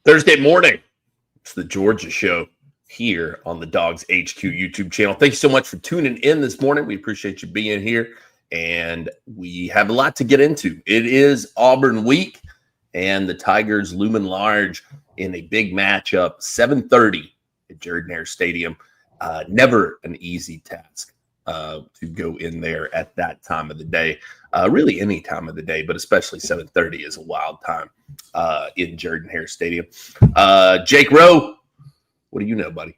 Thursday morning, it's the Georgia show here on the DawgsHQ YouTube channel. Thank you so much for tuning in this morning. We appreciate you being here, and we have a lot to get into. It is Auburn week, and the Tigers looming large in a big matchup, 7:30 at Georgia-Auburn Stadium. Never an easy task to go in there at that time of the day. Really any time of the day, but especially 7:30 is a wild time in Georgia-Auburn Stadium. Jake Rowe, what do you know, buddy?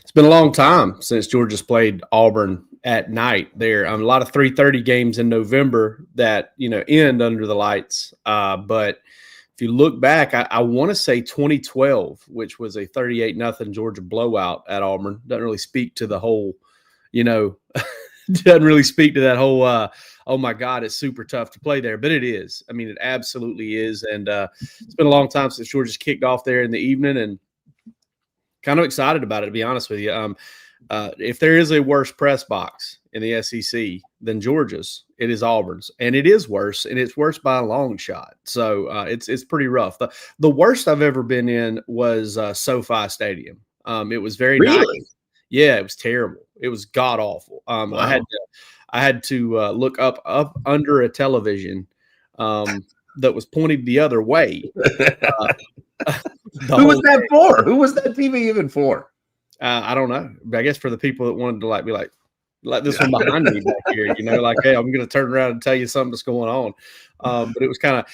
It's been a long time since Georgia's played Auburn at night there. A lot of 3:30 games in November that, end under the lights. But if you look back, I want to say 2012, which was a 38-0 Georgia blowout at Auburn. Doesn't really speak to the whole, doesn't really speak to that whole, oh my God, it's super tough to play there. But it is. I mean, it absolutely is. And it's been a long time since Georgia's kicked off there in the evening, and kind of excited about it, to be honest with you. If there is a worse press box in the SEC than Georgia's, it is Auburn's, and it is worse, and it's worse by a long shot. So it's pretty rough. The worst I've ever been in was SoFi Stadium. It was very nice. Yeah, it was terrible. It was god awful. Wow. I had to look up under a television that was pointed the other way. Who was that for? Who was that TV even for? I don't know. I guess for the people that wanted to be like this one behind me back here, hey, I'm going to turn around and tell you something that's going on. But it was kind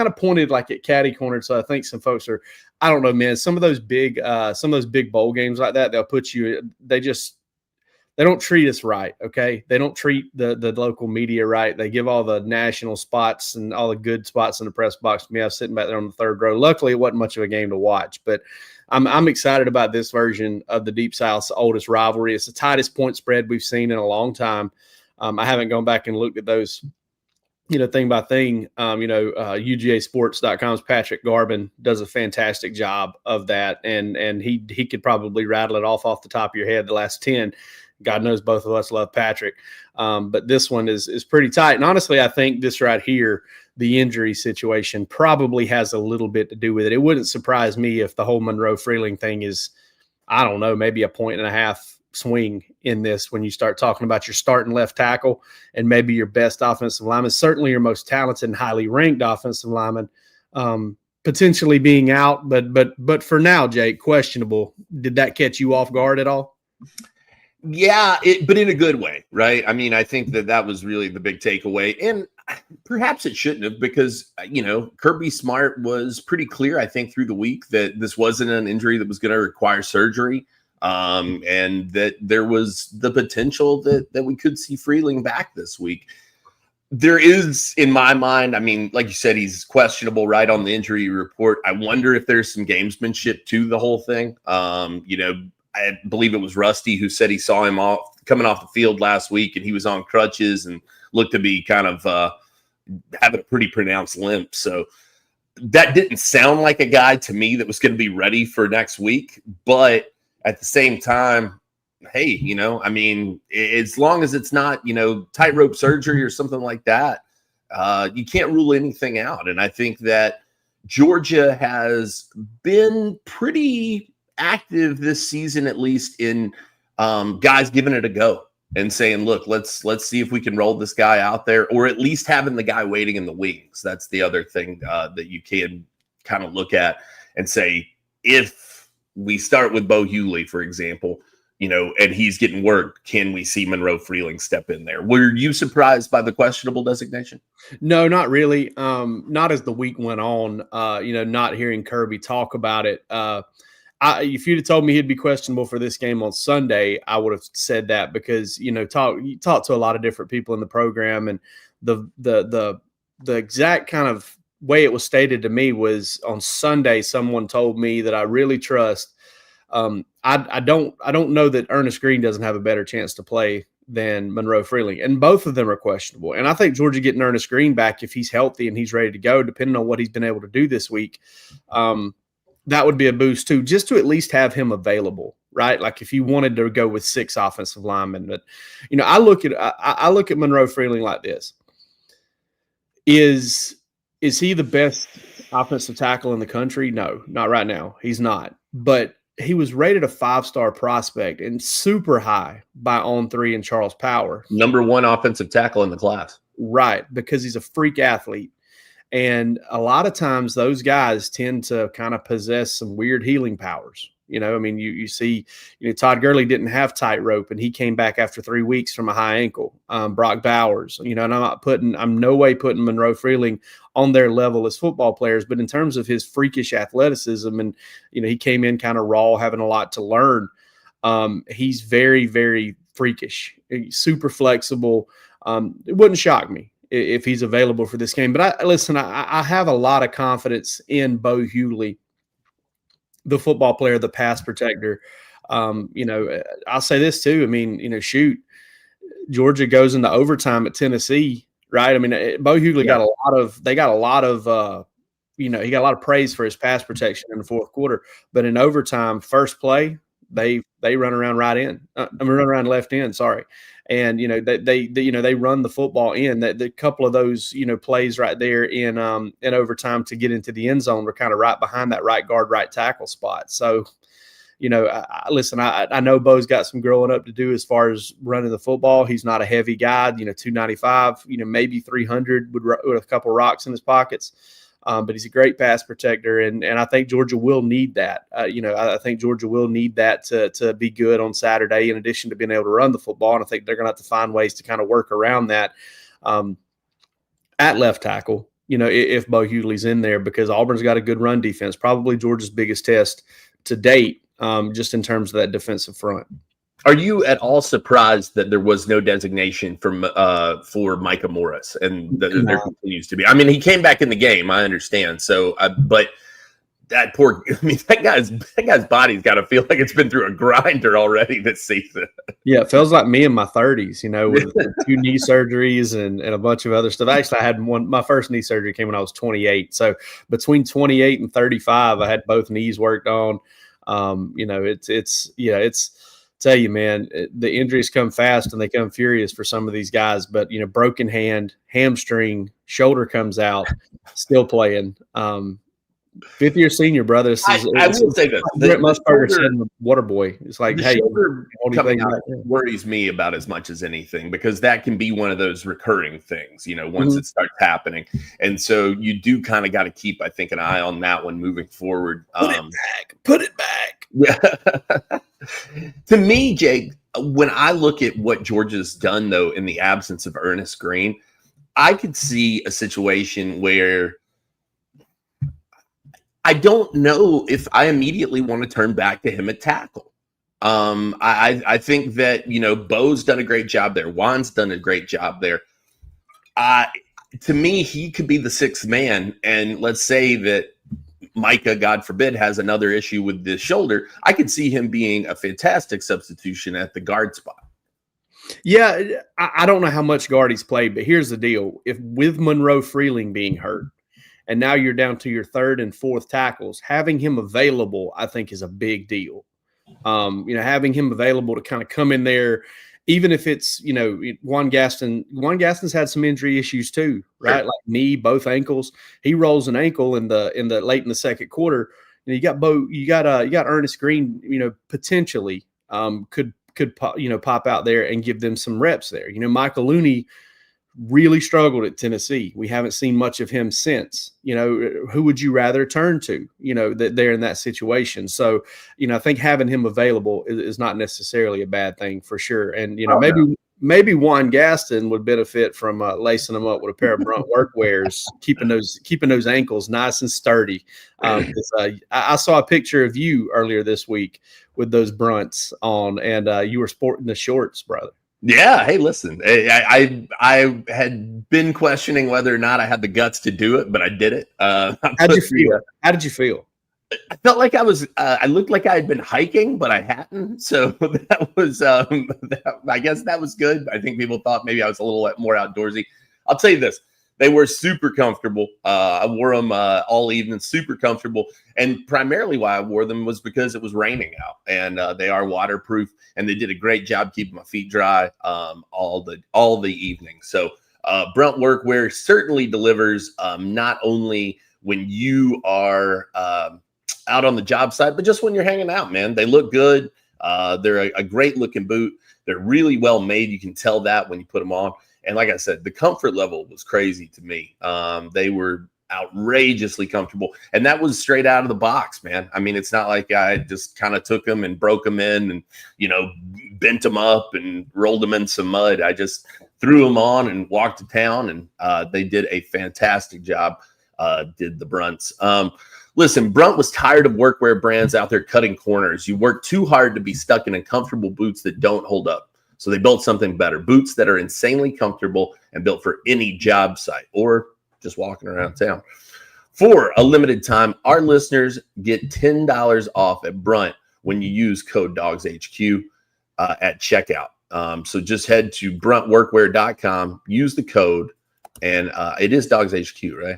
of pointed like at catty cornered. So I think some folks are, I don't know, man. Some of those big bowl games like that, they'll put you. They don't treat us right, okay? They don't treat the local media right. They give all the national spots and all the good spots in the press box to me. I was sitting back there on the third row. Luckily, it wasn't much of a game to watch, but I'm excited about this version of the Deep South's oldest rivalry. It's the tightest point spread we've seen in a long time. I haven't gone back and looked at those, thing by thing. UGAsports.com's Patrick Garvin does a fantastic job of that, and he could probably rattle it off the top of your head, the last 10. God knows both of us love Patrick. But this one is pretty tight. And honestly, I think this right here, the injury situation probably has a little bit to do with it. It wouldn't surprise me if the whole Monroe-Freeling thing is, I don't know, maybe a 1.5 swing in this when you start talking about your starting left tackle and maybe your best offensive lineman, certainly your most talented and highly ranked offensive lineman, potentially being out. But for now, Jake, questionable. Did that catch you off guard at all? Yeah, but in a good way, right? I mean, I think that was really the big takeaway. And perhaps it shouldn't have, because, Kirby Smart was pretty clear, I think, through the week that this wasn't an injury that was going to require surgery, and that there was the potential that we could see Freeling back this week. There is, in my mind, I mean, like you said, he's questionable right on the injury report. I wonder if there's some gamesmanship to the whole thing. I believe it was Rusty who said he saw him coming off the field last week, and he was on crutches and looked to be kind of having a pretty pronounced limp. So that didn't sound like a guy to me that was going to be ready for next week. But at the same time, hey, I mean, as long as it's not, tightrope surgery or something like that, you can't rule anything out. And I think that Georgia has been pretty active this season, at least in guys giving it a go and saying, look, let's see if we can roll this guy out there, or at least having the guy waiting in the wings. That's the other thing that you can kind of look at and say, if we start with Bo Hughley, for example, and he's getting work, can we see Monroe-Freeling step in there? Were you surprised by the questionable designation? No, not really. Not as the week went on, not hearing Kirby talk about it. If you'd have told me he'd be questionable for this game on Sunday, I would have said that, because, you talk to a lot of different people in the program, and the exact kind of way it was stated to me was on Sunday, someone told me that I really trust. I don't know that Ernest Green doesn't have a better chance to play than Monroe-Freeling, and both of them are questionable. And I think Georgia getting Ernest Green back, if he's healthy and he's ready to go, depending on what he's been able to do this week, that would be a boost too, just to at least have him available, right? Like if you wanted to go with 6 offensive linemen. But, I look at Monroe-Freeling like this. Is he the best offensive tackle in the country? No, not right now. He's not. But he was rated a 5-star prospect and super high by On3 and Charles Power. Number 1 offensive tackle in the class. Right, because he's a freak athlete. And a lot of times those guys tend to kind of possess some weird healing powers. I mean, you see, Todd Gurley didn't have tightrope, and he came back after 3 weeks from a high ankle. Brock Bowers, and I'm no way putting Monroe Freeling on their level as football players, but in terms of his freakish athleticism, and he came in kind of raw, having a lot to learn. He's very, very freakish, super flexible. It wouldn't shock me if he's available for this game. But I have a lot of confidence in Bo Hughley, the football player, the pass protector. I'll say this too. I mean, Georgia goes into overtime at Tennessee, right? I mean, Bo Hughley got a lot of he got a lot of praise for his pass protection in the fourth quarter. But in overtime, first play, they run around run around left end. Sorry. And they run the football in. The couple of those plays right there in overtime to get into the end zone were kind of right behind that right guard, right tackle spot. So, I know Bo's got some growing up to do as far as running the football. He's not a heavy guy, 295, maybe 300 with a couple rocks in his pockets. But he's a great pass protector, and I think Georgia will need that. I think Georgia will need that to be good on Saturday, in addition to being able to run the football. And I think they're going to have to find ways to kind of work around that at left tackle, if Bo Hughley's in there, because Auburn's got a good run defense, probably Georgia's biggest test to date, just in terms of that defensive front. Are you at all surprised that there was no designation for Micah Morris, and there continues to be? I mean, he came back in the game, I understand. So, but that guy's body's got to feel like it's been through a grinder already this season. Yeah, it feels like me in my 30s, with 2 knee surgeries and a bunch of other stuff. Actually, I had my first knee surgery came when I was 28. So between 28 and 35, I had both knees worked on. Tell you, man, the injuries come fast and they come furious for some of these guys. But broken hand, hamstring, shoulder comes out, still playing. 5th-year senior, brother. I will say this: Brent Musburger said in the Waterboy, it's like, hey, coming out worries me about as much as anything, because that can be one of those recurring things. Once it starts happening, and so you do kind of got to keep, I think, an eye on that one moving forward. Put it back. Yeah. To me, Jake, when I look at what Georgia's done, though, in the absence of Ernest Green, I could see a situation where I don't know if I immediately want to turn back to him at tackle. I think that, Bo's done a great job there. Juan's done a great job there. To me, he could be the 6th man. And let's say that Micah, God forbid, has another issue with the shoulder. I could see him being a fantastic substitution at the guard spot. Yeah, I don't know how much guard he's played, but here's the deal. If with Monroe Freeling being hurt, and now you're down to your 3rd and 4th tackles, having him available, I think, is a big deal. Having him available to kind of come in there, even if it's, Juan Gaston's had some injury issues too, right? Sure. Like knee, both ankles. He rolls an ankle in the late in the second quarter. You got Ernest Green, potentially could pop out there and give them some reps there. Michael Looney really struggled at Tennessee. We haven't seen much of him since. Who would you rather turn to, that they're in that situation? So, I think having him available is not necessarily a bad thing for sure. And, maybe Juan Gaston would benefit from lacing them up with a pair of Brunt Workwears, keeping those ankles nice and sturdy. I saw a picture of you earlier this week with those Brunts on, and you were sporting the shorts, brother. Yeah. Hey, listen, I had been questioning whether or not I had the guts to do it, but I did it. How'd you feel? How did you feel? I felt like I looked like I had been hiking, but I hadn't. So that was, I guess that was good. I think people thought maybe I was a little more outdoorsy. I'll tell you this. They were super comfortable. I wore them all evening, super comfortable. And primarily why I wore them was because it was raining out, and they are waterproof, and they did a great job keeping my feet dry all the evening. So Brunt Workwear certainly delivers, not only when you are out on the job site, but just when you're hanging out, man. They look good. They're a great looking boot. They're really well made. You can tell that when you put them on. And like I said, the comfort level was crazy to me. They were outrageously comfortable. And that was straight out of the box, man. I mean, it's not like I just kind of took them and broke them in and, bent them up and rolled them in some mud. I just threw them on and walked to town, and they did a fantastic job, did the Brunts. Listen, Brunt was tired of workwear brands out there cutting corners. You work too hard to be stuck in uncomfortable boots that don't hold up. So they built something better, boots that are insanely comfortable and built for any job site or just walking around town. For a limited time, our listeners get $10 off at Brunt when you use code DawgsHQ at checkout. So just head to bruntworkwear.com, use the code, and it is DawgsHQ, right?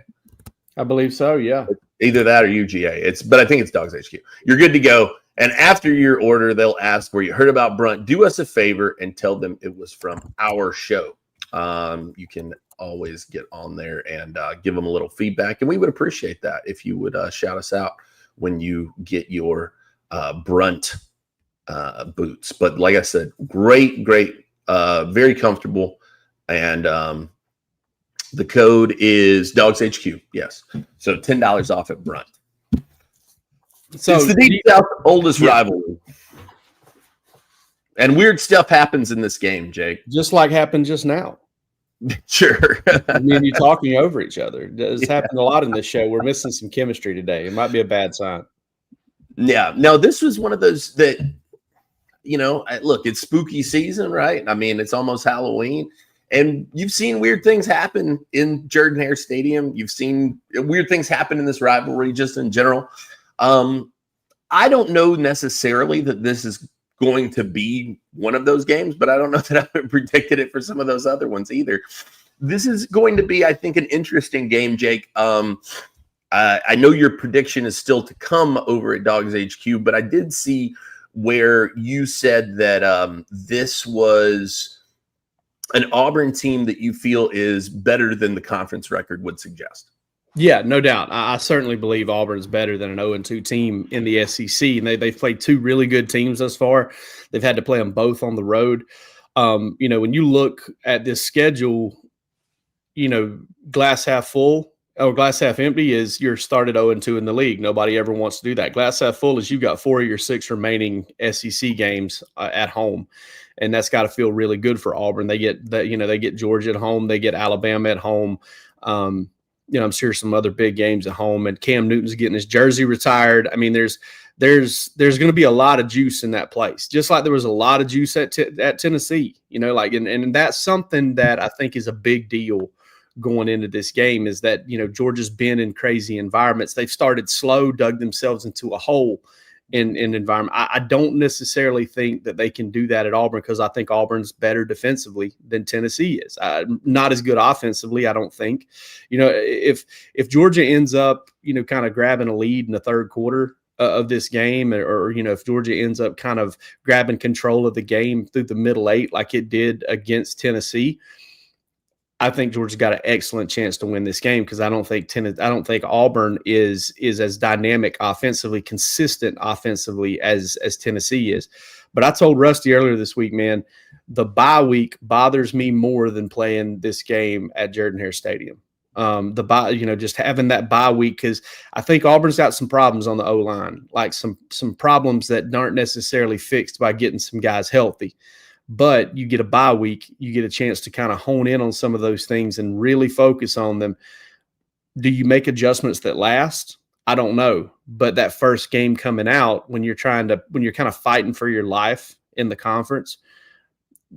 I believe so, yeah. Either that or UGA. But I think it's DawgsHQ. You're good to go. And after your order, they'll ask where you heard about Brunt. Do us a favor and tell them it was from our show. You can always get on there and give them a little feedback. And we would appreciate that if you would shout us out when you get your Brunt boots. But like I said, great, very comfortable. And the code is DawgsHQ. Yes. So $10 off at Brunt. So it's the Deep South oldest rivalry. And weird stuff happens in this game, Jake. Just like happened just now. Sure. I mean, you're talking over each other. It's happened a lot in this show. We're missing some chemistry today. It might be a bad sign. Yeah. No, this was one of those that, look, it's spooky season, right? I mean, it's almost Halloween. And you've seen weird things happen in Jordan-Hare Stadium. You've seen weird things happen in this rivalry just in general. I don't know necessarily that this is going to be one of those games, but I don't know that I predicted it for some of those other ones either. This is going to be, I think, an interesting game, Jake. I know your prediction is still to come over at DawgsHQ, but I did see where you said that this was an Auburn team that you feel is better than the conference record would suggest. Yeah, no doubt. I certainly believe Auburn's better than an 0-2 team in the SEC. And they've played two really good teams thus far. They've had to play them both on the road. When you look at this schedule, glass half full or glass half empty is you're started 0-2 in the league. Nobody ever wants to do that. Glass half full is you've got 4 of your 6 remaining SEC games at home. And that's got to feel really good for Auburn. They get they get Georgia at home. They get Alabama at home. I'm sure some other big games at home, and Cam Newton's getting his jersey retired. I mean, there's going to be a lot of juice in that place, just like there was a lot of juice at Tennessee. And that's something that I think is a big deal going into this game is that Georgia's been in crazy environments. They've started slow, dug themselves into a hole in environment. I don't necessarily think that they can do that at Auburn because I think Auburn's better defensively than Tennessee is. Not as good offensively, I don't think. If Georgia ends up, kind of grabbing a lead in the third quarter of this game, or if Georgia ends up kind of grabbing control of the game through the middle 8 like it did against Tennessee, I think Georgia's got an excellent chance to win this game because I don't think Auburn is as dynamic offensively, consistent offensively as Tennessee is. But I told Rusty earlier this week, man, the bye week bothers me more than playing this game at Jordan-Hare Stadium. Just having that bye week because I think Auburn's got some problems on the O-line, like some problems that aren't necessarily fixed by getting some guys healthy. But you get a bye week, you get a chance to kind of hone in on some of those things and really focus on them. Do you make adjustments that last? I don't know. But that first game coming out, when you're kind of fighting for your life in the conference,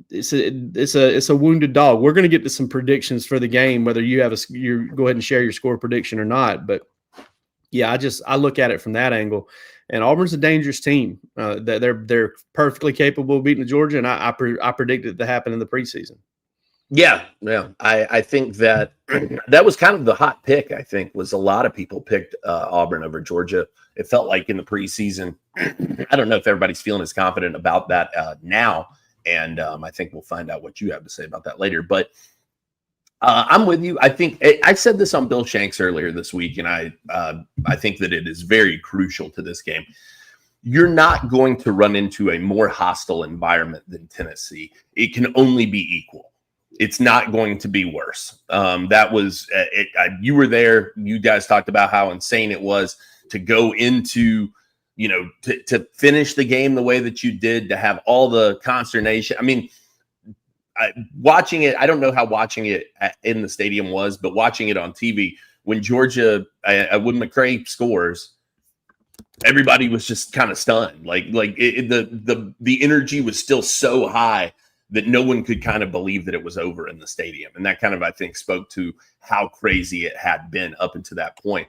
it's a wounded dog. We're going to get to some predictions for the game, whether you go ahead and share your score prediction or not. But yeah, I look at it from that angle. And Auburn's a dangerous team. They're perfectly capable of beating Georgia, and I predicted it to happen in the preseason. Yeah. I think that was kind of the hot pick. I think was a lot of people picked Auburn over Georgia. It felt like in the preseason. I don't know if everybody's feeling as confident about that now, and I think we'll find out what you have to say about that later. But I'm with you. I think I said this on Bill Shanks earlier this week, and I think that it is very crucial to this game. You're not going to run into a more hostile environment than Tennessee. It can only be equal. It's not going to be worse. That was it. You were there. You guys talked about how insane it was to go into, to finish the game the way that you did, to have all the consternation. I mean, watching it, I don't know how watching it in the stadium was, but watching it on TV, when Georgia, when McCray scores, everybody was just kind of stunned. The energy was still so high that no one could kind of believe that it was over in the stadium. And that kind of, I think, spoke to how crazy it had been up until that point.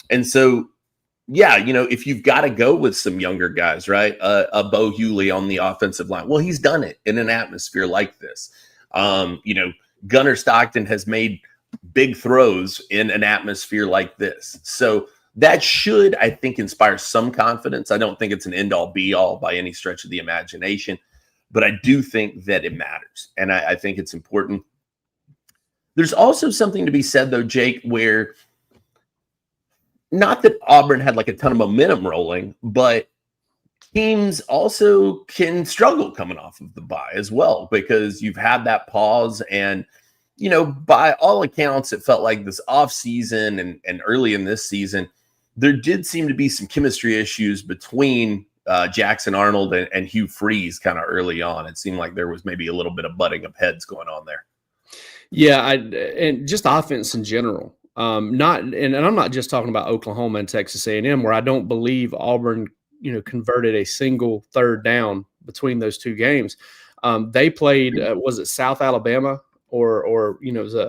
And so, yeah, if you've got to go with some younger guys, right? A Bo Hewley on the offensive line. Well, he's done it in an atmosphere like this. Gunnar Stockton has made big throws in an atmosphere like this. So that should, I think, inspire some confidence. I don't think it's an end-all, be-all by any stretch of the imagination, but I do think that it matters, and I think it's important. There's also something to be said, though, Jake, where not that Auburn had like a ton of momentum rolling, but teams also can struggle coming off of the bye as well, because you've had that pause. And, by all accounts, it felt like this offseason and early in this season, there did seem to be some chemistry issues between Jackson Arnold and Hugh Freeze kind of early on. It seemed like there was maybe a little bit of butting of heads going on there. Yeah, and just offense in general. And I'm not just talking about Oklahoma and Texas A&M, where I don't believe Auburn, converted a single third down between those two games. They played, was it South Alabama or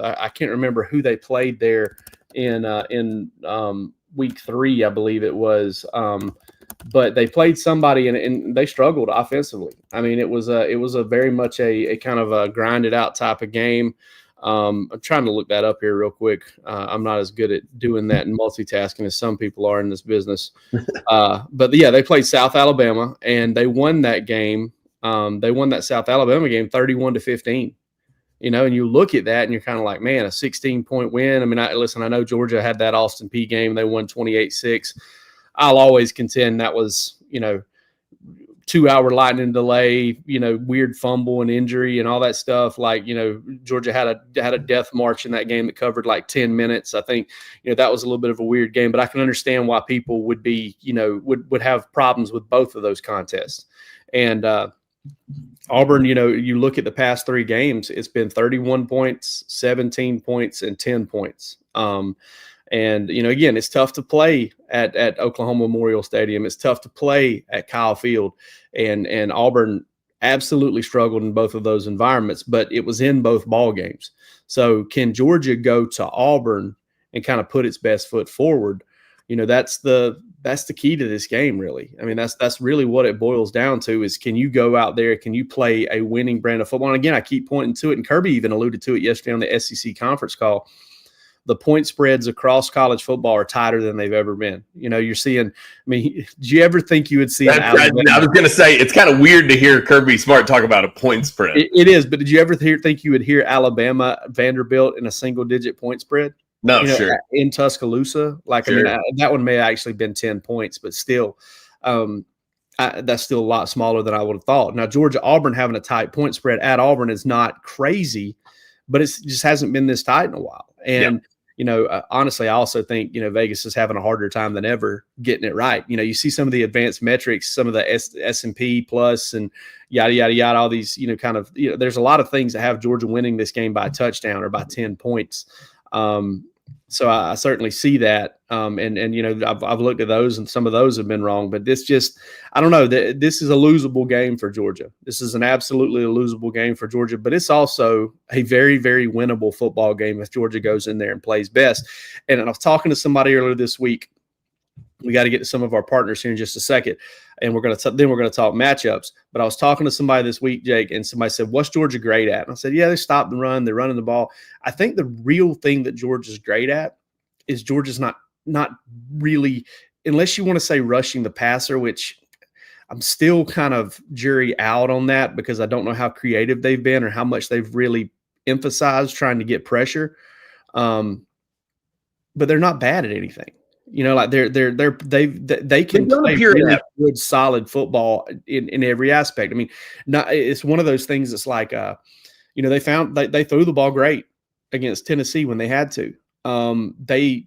I can't remember who they played there in week 3, I believe it was. But they played somebody and they struggled offensively. I mean, it was a very much a kind of a grinded out type of game. I'm trying to look that up here real quick. I'm not as good at doing that and multitasking as some people are in this business. But yeah, they played South Alabama and they won that game. They won that South Alabama game 31-15. And you look at that and you're kind of like, man, a 16-point win. I mean, I know Georgia had that Austin Peay game. They won 28-6. I'll always contend that was, 2-hour lightning delay, weird fumble and injury and all that stuff. Like, Georgia had a death march in that game that covered like 10 minutes. I think, that was a little bit of a weird game, but I can understand why people would be, would have problems with both of those contests. And Auburn, you look at the past 3 games, it's been 31 points, 17 points, and 10 points. And, again, it's tough to play at Oklahoma Memorial Stadium. It's tough to play at Kyle Field. And Auburn absolutely struggled in both of those environments, but it was in both ball games. So can Georgia go to Auburn and kind of put its best foot forward? That's the key to this game, really. I mean, that's really what it boils down to is, can you go out there? Can you play a winning brand of football? And again, I keep pointing to it, and Kirby even alluded to it yesterday on the SEC conference call. The point spreads across college football are tighter than they've ever been. You're seeing, did you ever think you would see I was going to say, it's kind of weird to hear Kirby Smart talk about a point spread. It is, but did you ever think you would hear Alabama, Vanderbilt in a single-digit point spread? No, sure. In Tuscaloosa. Sure. That one may have actually been 10 points, but still, that's still a lot smaller than I would have thought. Now, Georgia-Auburn having a tight point spread at Auburn is not crazy, but it just hasn't been this tight in a while. And, honestly, I also think, Vegas is having a harder time than ever getting it right. You see some of the advanced metrics, some of the S&P plus and yada, yada, yada, all these, there's a lot of things that have Georgia winning this game by a touchdown or by 10 points. So I certainly see that. I've looked at those and some of those have been wrong, but I don't know. This is a losable game for Georgia. This is an absolutely a losable game for Georgia, but it's also a very, very winnable football game if Georgia goes in there and plays best. And I was talking to somebody earlier this week. We got to get to some of our partners here in just a second, and we're going to talk matchups. But I was talking to somebody this week, Jake, and somebody said, "What's Georgia great at?" And I said, "Yeah, they stop the run. They're running the ball." I think the real thing that Georgia's great at is Georgia's not really, unless you want to say rushing the passer, which I'm still kind of jury out on that because I don't know how creative they've been or how much they've really emphasize trying to get pressure. But they're not bad at anything. Like they can play really good, solid football in every aspect. I mean, it's one of those things that's like, they threw the ball great against Tennessee when they had to. They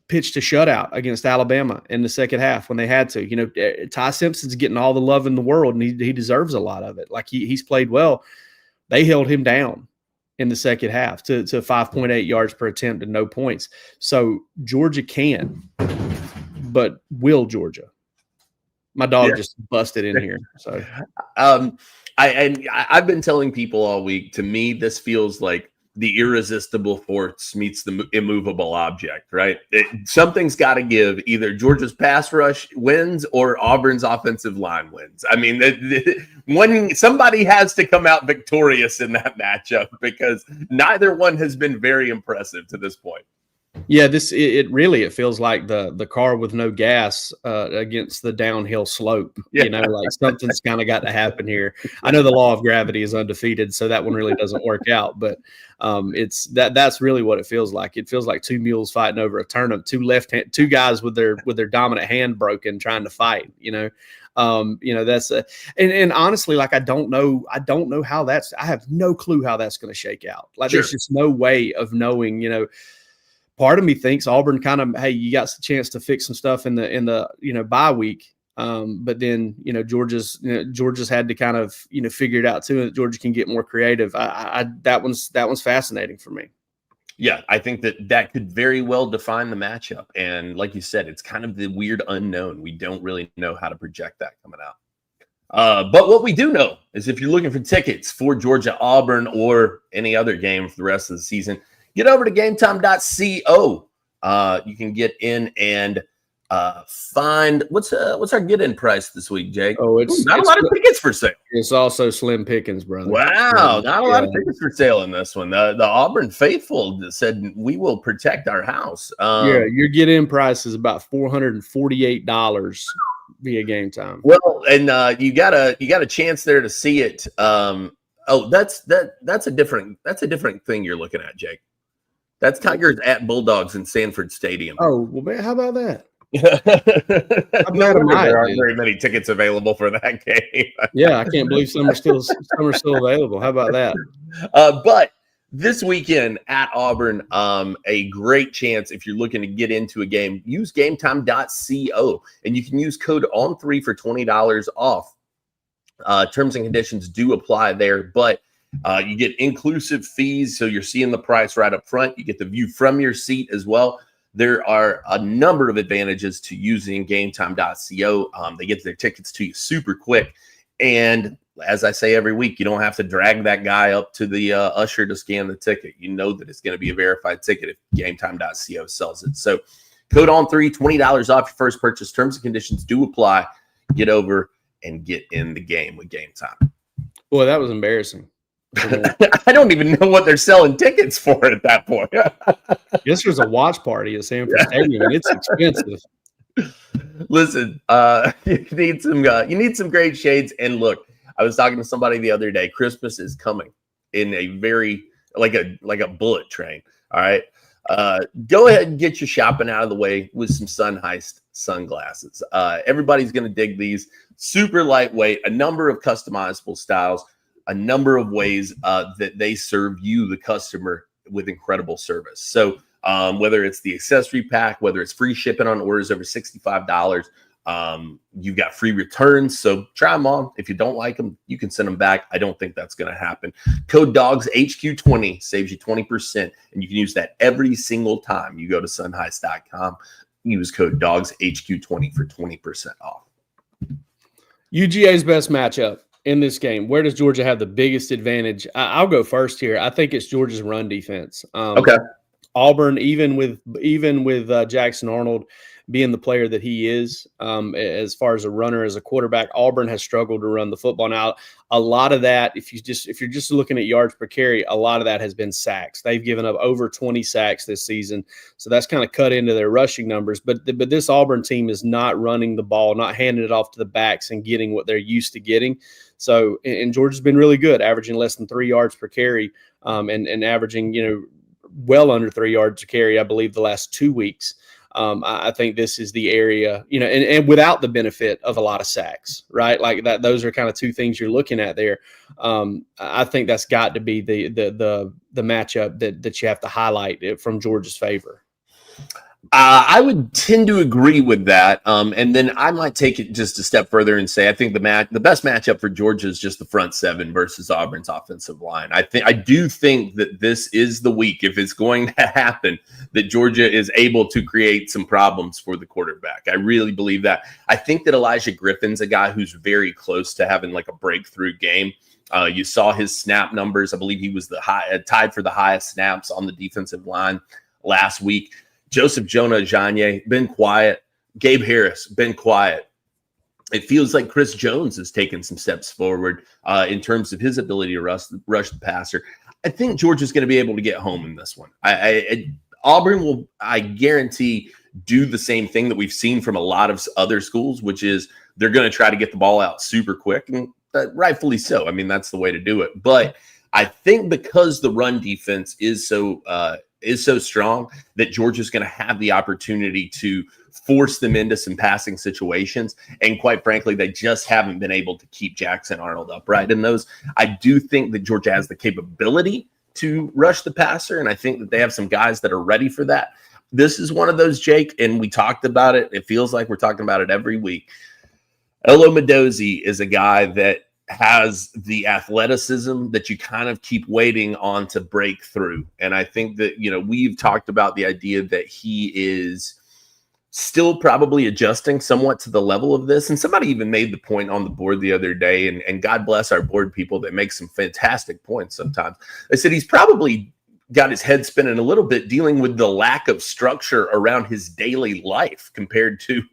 pitched a shutout against Alabama in the second half when they had to. Ty Simpson's getting all the love in the world, and he deserves a lot of it. Like he's played well. They held him down in the second half to 5.8 yards per attempt and no points. So Georgia can, but will Georgia? My dog just busted in here. So I've been telling people all week, to me, this feels like the irresistible force meets the immovable object, right? Something's got to give. Either Georgia's pass rush wins or Auburn's offensive line wins. I mean, somebody has to come out victorious in that matchup, because neither one has been very impressive to this point. Yeah, it feels like the car with no gas against the downhill slope. Yeah. Like something's kind of got to happen here. I know the law of gravity is undefeated, so that one really doesn't work out. But that's really what it feels like. It feels like two mules fighting over a turnip, two guys with their dominant hand broken trying to fight. That's and honestly, like I don't know how I have no clue how that's going to shake out. Like There's just no way of knowing. Part of me thinks Auburn kind of, hey, you got a chance to fix some stuff in the bye week, but then Georgia's had to kind of figure it out too. And Georgia can get more creative. That one's fascinating for me. Yeah, I think that could very well define the matchup. And like you said, it's kind of the weird unknown. We don't really know how to project that coming out. But what we do know is, if you're looking for tickets for Georgia-Auburn or any other game for the rest of the season, get over to gametime.co. You can get in and find what's our get-in price this week, Jake? Oh, it's not a lot of tickets for sale. It's also slim pickings, brother. Wow, not a lot of tickets for sale in this one. The Auburn faithful said we will protect our house. Your get-in price is about $448 via Gametime. Well, and you got a chance there to see it. That's a different thing you're looking at, Jake. That's Tigers at Bulldogs in Sanford Stadium. Oh, well, man, how about that? There aren't very many tickets available for that game. Yeah, I can't believe some are still available. How about that? But this weekend at Auburn, a great chance if you're looking to get into a game. Use gametime.co, and you can use code ON3 for $20 off. Terms and conditions do apply there, but you get inclusive fees, so you're seeing the price right up front. You get the view from your seat as well. There are a number of advantages to using gametime.co. They get their tickets to you super quick. And as I say every week, you don't have to drag that guy up to the usher to scan the ticket. You know that it's going to be a verified ticket if gametime.co sells it. So code ON3, $20 off your first purchase. Terms and conditions do apply. Get over and get in the game with Gametime. Boy, that was embarrassing. I don't even know what they're selling tickets for at that point. This was a watch party at Sanford Stadium, and it's expensive. Listen, you need some great shades. And look, I was talking to somebody the other day. Christmas is coming in a very like a bullet train. All right. Go ahead and get your shopping out of the way with some SunHeist sunglasses. Everybody's going to dig these. Super lightweight, a number of customizable styles, a number of ways that they serve you, the customer, with incredible service. So whether it's the accessory pack, whether it's free shipping on orders over $65, you've got free returns. So try them on. If you don't like them, you can send them back. I don't think that's going to happen. Code DawgsHQ20 saves you 20%, and you can use that every single time you go to sunheist.com. Use code DawgsHQ20 for 20% off. UGA's best matchup in this game. Where does Georgia have the biggest advantage? I'll go first here. I think it's Georgia's run defense. Okay. Auburn, even with Jackson Arnold, being the player that he is, as far as a runner, as a quarterback. Auburn has struggled to run the football. Now, a lot of that, if you're just looking at yards per carry, a lot of that has been sacks. They've given up over 20 sacks this season, so that's kind of cut into their rushing numbers. But this Auburn team is not running the ball, not handing it off to the backs and getting what they're used to getting. So, and Georgia's been really good, averaging less than 3 yards per carry, and averaging, well under 3 yards a carry, I believe, the last 2 weeks. I think this is the area, and without the benefit of a lot of sacks, right? Like that, those are kind of two things you're looking at there. I think that's got to be the matchup that you have to highlight from Georgia's favor. I would tend to agree with that. And then I might take it just a step further and say I think the best matchup for Georgia is just the front seven versus Auburn's offensive line. I do think that this is the week, if it's going to happen, that Georgia is able to create some problems for the quarterback. I really believe that. I think that Elijah Griffin's a guy who's very close to having like a breakthrough game. You saw his snap numbers. I believe he was tied for the highest snaps on the defensive line last week. Joseph Jonah-Ajayi, been quiet. Gabe Harris, been quiet. It feels like Chris Jones has taken some steps forward in terms of his ability to rush the passer. I think Georgia's going to be able to get home in this one. Auburn will, I guarantee, do the same thing that we've seen from a lot of other schools, which is they're going to try to get the ball out super quick, and rightfully so. I mean, that's the way to do it. But I think because the run defense is so strong that Georgia's going to have the opportunity to force them into some passing situations. And quite frankly, they just haven't been able to keep Jackson Arnold upright in those. I do think that Georgia has the capability to rush the passer, and I think that they have some guys that are ready for that. This is one of those, Jake, and we talked about it. It feels like we're talking about it every week. Elo Medozi is a guy that has the athleticism that you kind of keep waiting on to break through. And I think that, we've talked about the idea that he is still probably adjusting somewhat to the level of this. And somebody even made the point on the board the other day, and God bless our board people that make some fantastic points sometimes. They said he's probably got his head spinning a little bit dealing with the lack of structure around his daily life compared to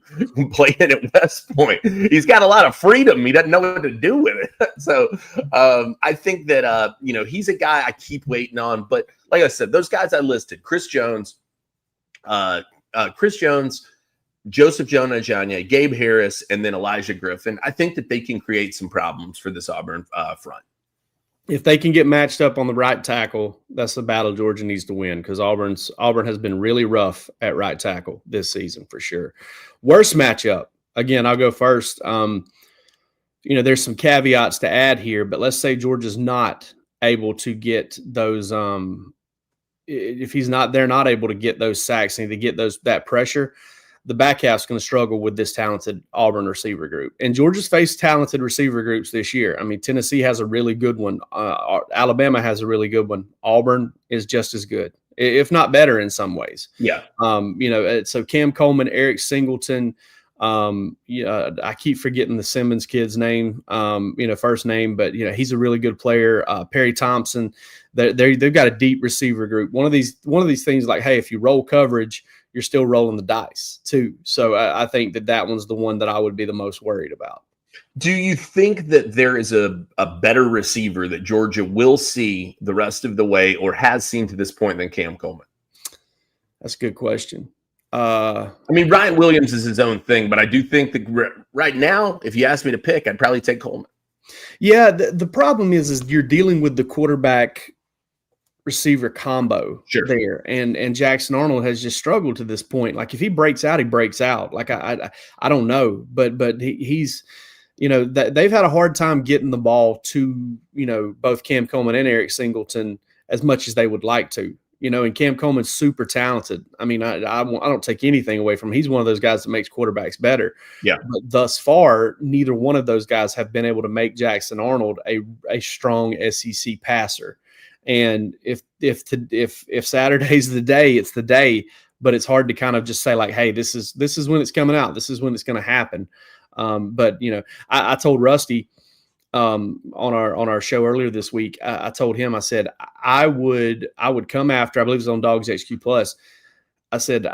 playing at West Point. He's got a lot of freedom. He doesn't know what to do with it. So I think that, he's a guy I keep waiting on. But like I said, those guys I listed, Chris Jones, Joseph Jonah-Ajayi, Gabe Harris, and then Elijah Griffin, I think that they can create some problems for this Auburn front. If they can get matched up on the right tackle, that's the battle Georgia needs to win, because Auburn has been really rough at right tackle this season for sure. Worst matchup, again, I'll go first. There's some caveats to add here, but let's say Georgia's not able to get those. They're not able to get those sacks and to get that pressure. The back half's going to struggle with this talented Auburn receiver group. And Georgia's faced talented receiver groups this year. I mean, Tennessee has a really good one. Alabama has a really good one. Auburn is just as good, if not better in some ways. Yeah. So Cam Coleman, Eric Singleton, I keep forgetting the Simmons kid's name, first name, but he's a really good player. Perry Thompson, they've got a deep receiver group. One of these things, like, hey, if you roll coverage, you're still rolling the dice too. So I think that one's the one that I would be the most worried about. Do you think that there is a better receiver that Georgia will see the rest of the way, or has seen to this point, than Cam Coleman? That's a good question. Ryan Williams is his own thing, but I do think that right now, if you ask me to pick, I'd probably take Coleman. Yeah, the problem is you're dealing with the quarterback receiver combo there, and Jackson Arnold has just struggled to this point. Like, if he breaks out, he breaks out. Like, I don't know, but he's they've had a hard time getting the ball to both Cam Coleman and Eric Singleton as much as they would like to. And Cam Coleman's super talented. I mean, I don't take anything away from him. He's one of those guys that makes quarterbacks better. Yeah. But thus far, neither one of those guys have been able to make Jackson Arnold a strong SEC passer. And if Saturday's the day, it's the day. But it's hard to kind of just say, like, hey, this is when it's coming out. This is when it's going to happen. But I told Rusty on our show earlier this week, I told him, I said, I would come after, I believe it was on DawgsHQ Plus. I said,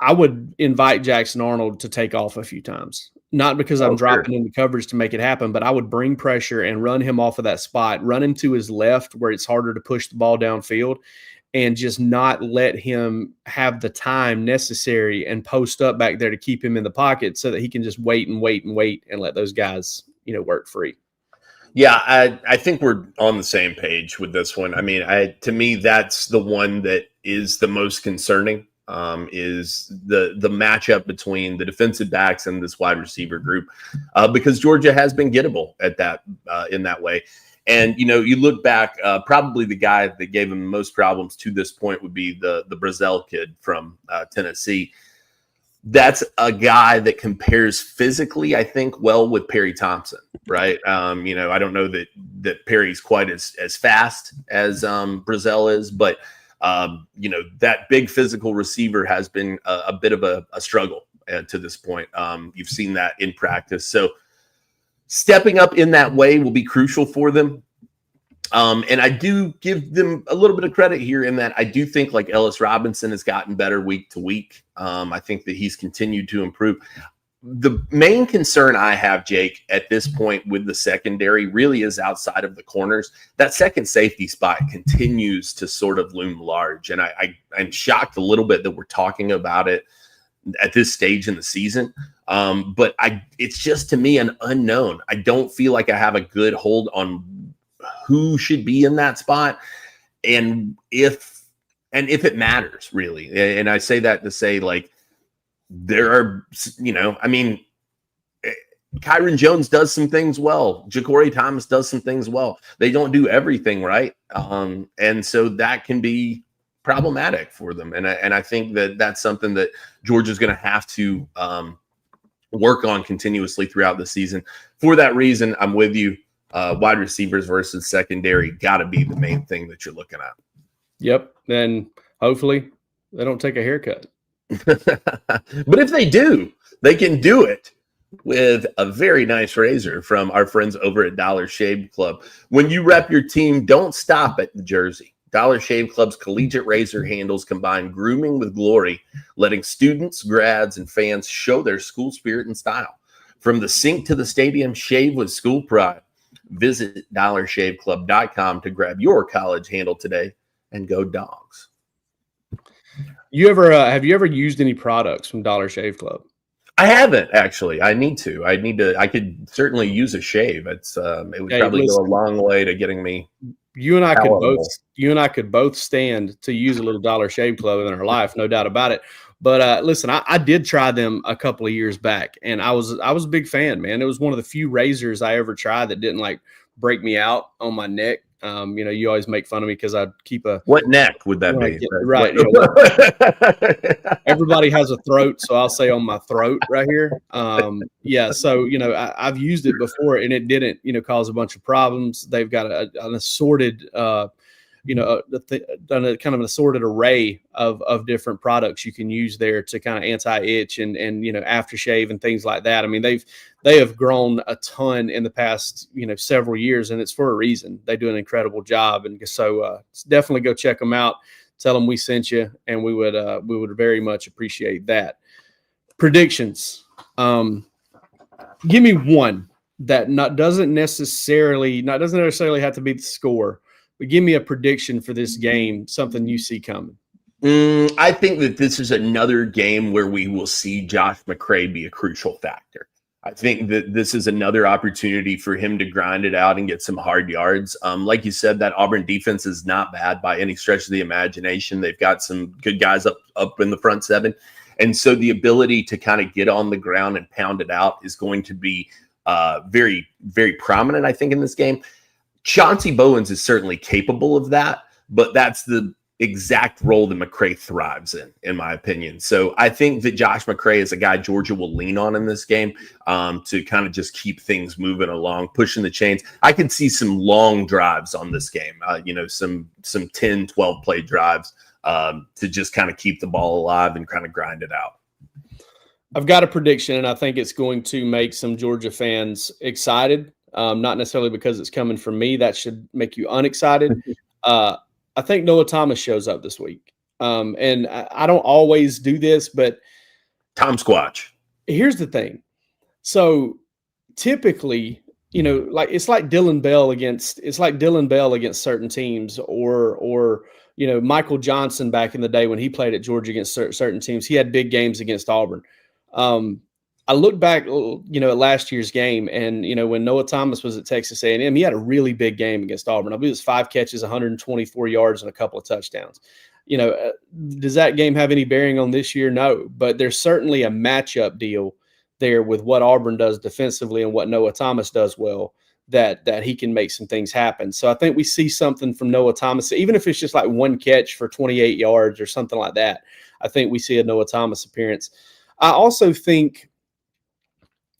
I would invite Jackson Arnold to take off a few times. Not because I'm dropping into coverage to make it happen, but I would bring pressure and run him off of that spot, run him to his left where it's harder to push the ball downfield, and just not let him have the time necessary and post up back there to keep him in the pocket so that he can just wait and let those guys, work free. Yeah, I think we're on the same page with this one. I mean, to me, that's the one that is the most concerning. Is the matchup between the defensive backs and this wide receiver group, because Georgia has been gettable at that in that way. And you look back, probably the guy that gave him the most problems to this point would be the Brazel kid from Tennessee. That's a guy that compares physically, I think, well with Perry Thompson, right? I don't know that Perry's quite as fast as Brazel is, but that big physical receiver has been a bit of a struggle to this point. You've seen that in practice. So stepping up in that way will be crucial for them. And I do give them a little bit of credit here in that I do think like Ellis Robinson has gotten better week to week. I think that he's continued to improve. The main concern I have, Jake, at this point with the secondary really is outside of the corners. That second safety spot continues to sort of loom large. And I'm shocked a little bit that we're talking about it at this stage in the season. But it's just, to me, an unknown. I don't feel like I have a good hold on who should be in that spot and if it matters, really. And I say that to say, like, there are, Kyron Jones does some things well. Ja'Cory Thomas does some things well. They don't do everything right. And so that can be problematic for them. And I think that that's something that Georgia's going to have to work on continuously throughout the season. For that reason, I'm with you. Wide receivers versus secondary got to be the main thing that you're looking at. Yep. And hopefully they don't take a haircut. But if they do, they can do it with a very nice razor from our friends over at Dollar Shave Club. When you rep your team, don't stop at the jersey. Dollar Shave Club's collegiate razor handles combine grooming with glory, letting students, grads, and fans show their school spirit and style. From the sink to the stadium, shave with school pride. Visit dollarshaveclub.com to grab your college handle today and go Dogs. Have you ever used any products from Dollar Shave Club? I haven't, actually. I need to. I could certainly use a shave. It would probably go a long way to getting me. You and I could both stand to use a little Dollar Shave Club in our life, no doubt about it. But listen, I did try them a couple of years back, and I was a big fan, man. It was one of the few razors I ever tried that didn't like break me out on my neck. You always make fun of me because I keep a. What neck would that be? Right. Everybody has a throat, so I'll say on my throat right here. Yeah. So I've used it before, and it didn't cause a bunch of problems. They've got an assorted. Done a kind of an assorted array of different products you can use there to kind of anti-itch and aftershave and things like that. I mean, they have grown a ton in the past several years, and it's for a reason. They do an incredible job, and so definitely go check them out. Tell them we sent you, and we would very much appreciate that. Predictions. Give me one that doesn't necessarily have to be the score. But give me a prediction for this game, something you see coming. I think that this is another game where we will see Josh McCray be a crucial factor. I think that this is another opportunity for him to grind it out and get some hard yards. Like you said, that Auburn defense is not bad by any stretch of the imagination. They've got some good guys up in the front seven. And so the ability to kind of get on the ground and pound it out is going to be very, very prominent, I think, in this game. Chauncey Bowens is certainly capable of that, but that's the exact role that McCray thrives in my opinion. So I think that Josh McCray is a guy Georgia will lean on in this game to kind of just keep things moving along, pushing the chains. I can see some long drives on this game, some 10, 12 play drives to just kind of keep the ball alive and kind of grind it out. I've got a prediction, and I think it's going to make some Georgia fans excited. Not necessarily because it's coming from me. That should make you unexcited. I think Noah Thomas shows up this week. And I don't always do this, but Tom Squatch. Here's the thing. So typically, like it's like Dylan Bell against certain teams, or Michael Johnson back in the day when he played at Georgia against certain teams. He had big games against Auburn. I look back, at last year's game, and when Noah Thomas was at Texas A&M, he had a really big game against Auburn. I believe it was 5 catches, 124 yards, and a couple of touchdowns. Does that game have any bearing on this year? No, but there's certainly a matchup deal there with what Auburn does defensively and what Noah Thomas does well, that he can make some things happen. So I think we see something from Noah Thomas, even if it's just like 1 catch for 28 yards or something like that. I think we see a Noah Thomas appearance. I also think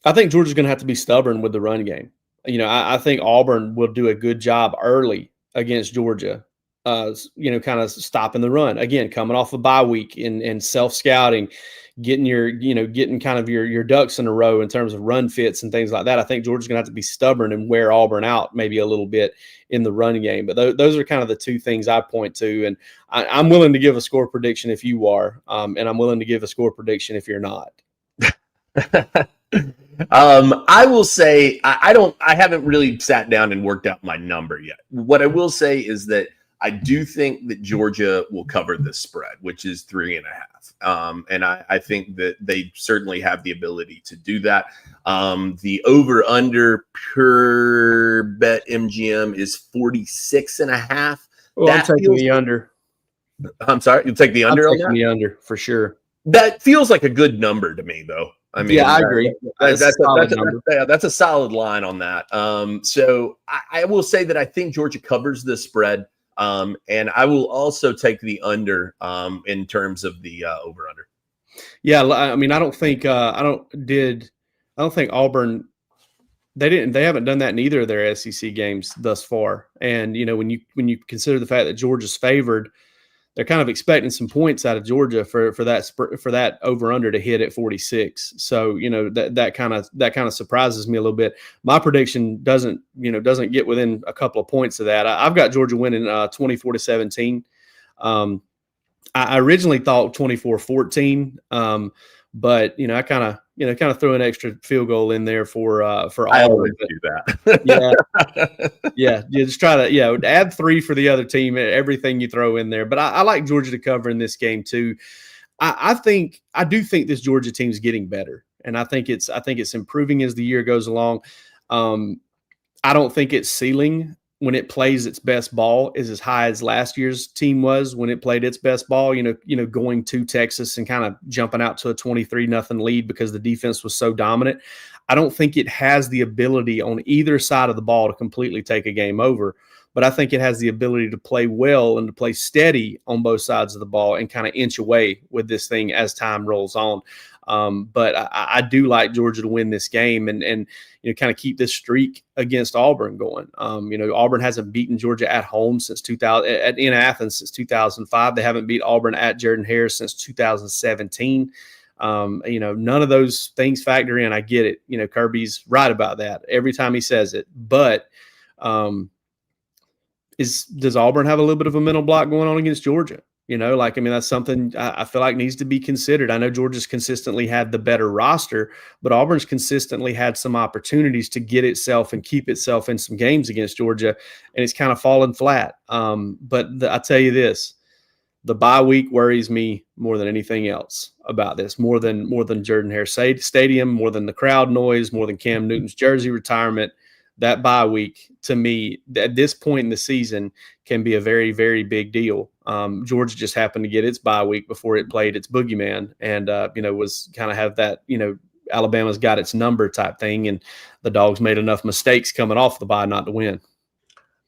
Georgia's going to have to be stubborn with the run game. I think Auburn will do a good job early against Georgia, kind of stopping the run. Again, coming off a bye week and self-scouting, getting kind of your ducks in a row in terms of run fits and things like that. I think Georgia's going to have to be stubborn and wear Auburn out maybe a little bit in the run game. But those are kind of the two things I point to. And I'm willing to give a score prediction if you are, and I'm willing to give a score prediction if you're not. I will say I haven't really sat down and worked out my number yet. What I will say is that I do think that Georgia will cover this spread, which is 3.5. And I think that they certainly have the ability to do that. The over under per bet MGM is 46.5. Well, I'm taking the under. I'm sorry, you take the under on that? The under for sure. That feels like a good number to me, though. I mean, yeah, I agree. That's a solid line on that. So I will say that I think Georgia covers this spread, and I will also take the under in terms of the over under. Yeah, I mean, I don't think Auburn. They haven't done that in either of their SEC games thus far. And when you consider the fact that Georgia's favored, they're kind of expecting some points out of Georgia for that over under to hit at 46. So that kind of surprises me a little bit. My prediction doesn't get within a couple of points of that. I've got Georgia winning 24-17. I originally thought 24-14, but I kind of threw an extra field goal in there for Auburn. I always do that. yeah. You just try to add 3 for the other team. Everything you throw in there, but I like Georgia to cover in this game too. I do think this Georgia team is getting better, and I think it's improving as the year goes along. I don't think its ceiling when it plays its best ball is as high as last year's team was when it played its best ball, going to Texas and kind of jumping out to a 23-0 lead because the defense was so dominant. I don't think it has the ability on either side of the ball to completely take a game over, but I think it has the ability to play well and to play steady on both sides of the ball and kind of inch away with this thing as time rolls on. But I do like Georgia to win this game and kind of keep this streak against Auburn going. Auburn hasn't beaten Georgia at home since 2000 in Athens since 2005. They haven't beat Auburn at Jordan-Hare since 2017. None of those things factor in. I get it. Kirby's right about that every time he says it. But does Auburn have a little bit of a mental block going on against Georgia? That's something I feel like needs to be considered. I know Georgia's consistently had the better roster, but Auburn's consistently had some opportunities to get itself and keep itself in some games against Georgia, and it's kind of fallen flat. I tell you this, the bye week worries me more than anything else about this, more than Jordan-Hare Stadium, more than the crowd noise, more than Cam Newton's jersey retirement. That bye week, to me, at this point in the season, can be a very, very big deal. Georgia just happened to get its bye week before it played its boogeyman and, was kind of have that, Alabama's got its number type thing, and the Dogs made enough mistakes coming off the bye not to win.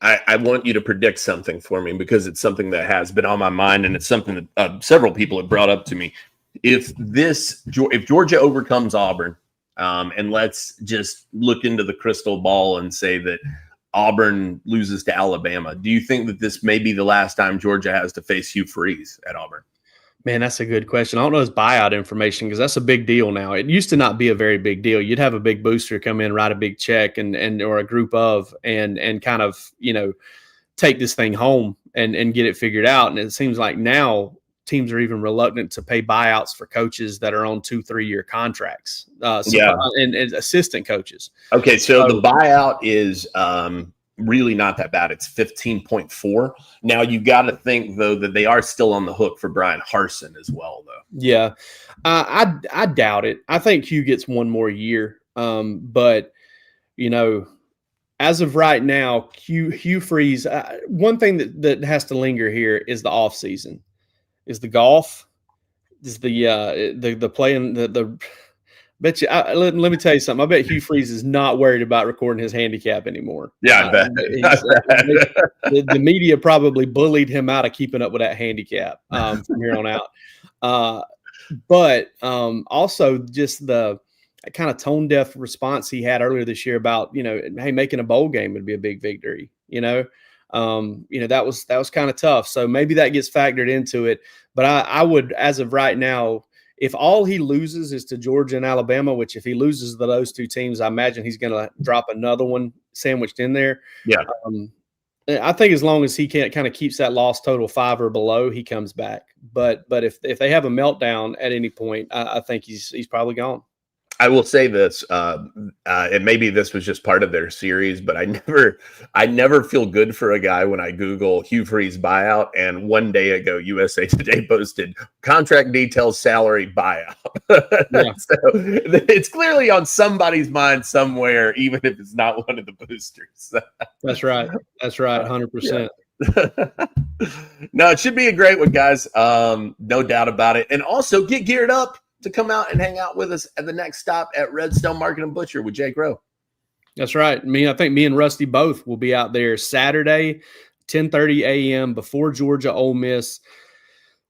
I want you to predict something for me because it's something that has been on my mind, and it's something that several people have brought up to me. If Georgia overcomes Auburn, and let's just look into the crystal ball and say that Auburn loses to Alabama, do you think that this may be the last time Georgia has to face Hugh Freeze at Auburn? Man, that's a good question. I don't know his buyout information because that's a big deal now. It used to not be a very big deal. You'd have a big booster come in, write a big check and or a group of and kind of, take this thing home and get it figured out. And it seems like now teams are even reluctant to pay buyouts for coaches that are on 2-3 year contracts. And assistant coaches. Okay, so the buyout is really not that bad. It's 15.4. Now you got to think though that they are still on the hook for Brian Harsin as well, though. Yeah, I doubt it. I think Hugh gets one more year, but as of right now, Hugh Freeze. One thing that has to linger here is the off season, is the golf, is the playing the. Bet you. Let me tell you something. I bet Hugh Freeze is not worried about recording his handicap anymore. Yeah, I bet. The media probably bullied him out of keeping up with that handicap from here on out. But also just the kind of tone deaf response he had earlier this year about, hey, making a bowl game would be a big victory. That was kind of tough. So maybe that gets factored into it. But I would, as of right now, if all he loses is to Georgia and Alabama, which if he loses to those two teams, I imagine he's going to drop another one sandwiched in there. Yeah. I think as long as he kind of keeps that loss total 5 or below, he comes back. But if they have a meltdown at any point, I think he's probably gone. I will say this, and maybe this was just part of their series, but I never feel good for a guy when I Google Hugh Freeze buyout, and one day ago USA Today posted contract details, salary buyout. Yeah. So it's clearly on somebody's mind somewhere, even if it's not one of the boosters. That's right. 100%. Yeah. No, it should be a great one, guys. No doubt about it. And also get geared up to come out and hang out with us at the next stop at Redstone Market and Butcher with Jake Rowe. That's right. I think me and Rusty both will be out there Saturday, 10:30 a.m. before Georgia Ole Miss.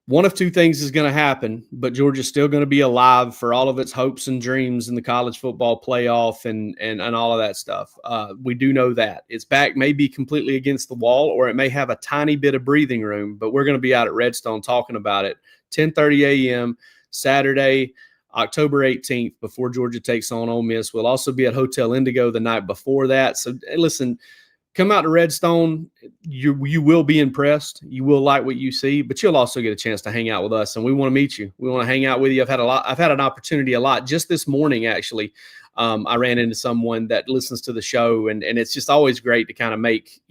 One of two things is going to happen, but Georgia's still going to be alive for all of its hopes and dreams in the college football playoff and all of that stuff. We do know that. Its back may be completely against the wall, or it may have a tiny bit of breathing room, but we're going to be out at Redstone talking about it. 10:30 a.m. Saturday, October 18th, before Georgia takes on Ole Miss. We'll also be at Hotel Indigo the night before that. So, listen, come out to Redstone. You will be impressed. You will like what you see, but you'll also get a chance to hang out with us, and we want to meet you. We want to hang out with you. I've had an opportunity a lot just this morning, actually. I ran into someone that listens to the show, and it's just always great to kind of make,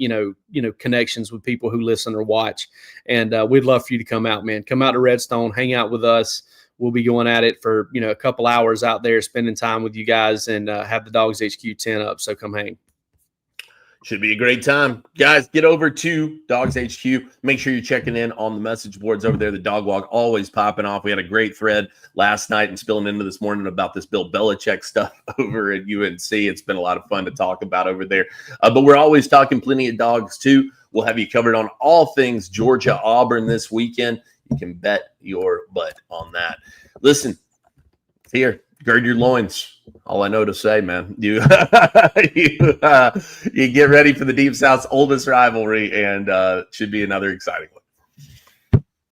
connections with people who listen or watch. And we'd love for you to come out, man. Come out to Redstone, hang out with us. We'll be going at it for, a couple hours out there, spending time with you guys, and have the DawgsHQ 10 up. So come hang. Should be a great time. Guys, get over to DawgsHQ. Make sure you're checking in on the message boards over there. The Dog Walk always popping off. We had a great thread last night and spilling into this morning about this Bill Belichick stuff over at UNC. It's been a lot of fun to talk about over there. But we're always talking plenty of dogs, too. We'll have you covered on all things Georgia-Auburn this weekend. You can bet your butt on that. Listen, here, gird your loins. All I know to say, man, you get ready for the Deep South's oldest rivalry, and should be another exciting one.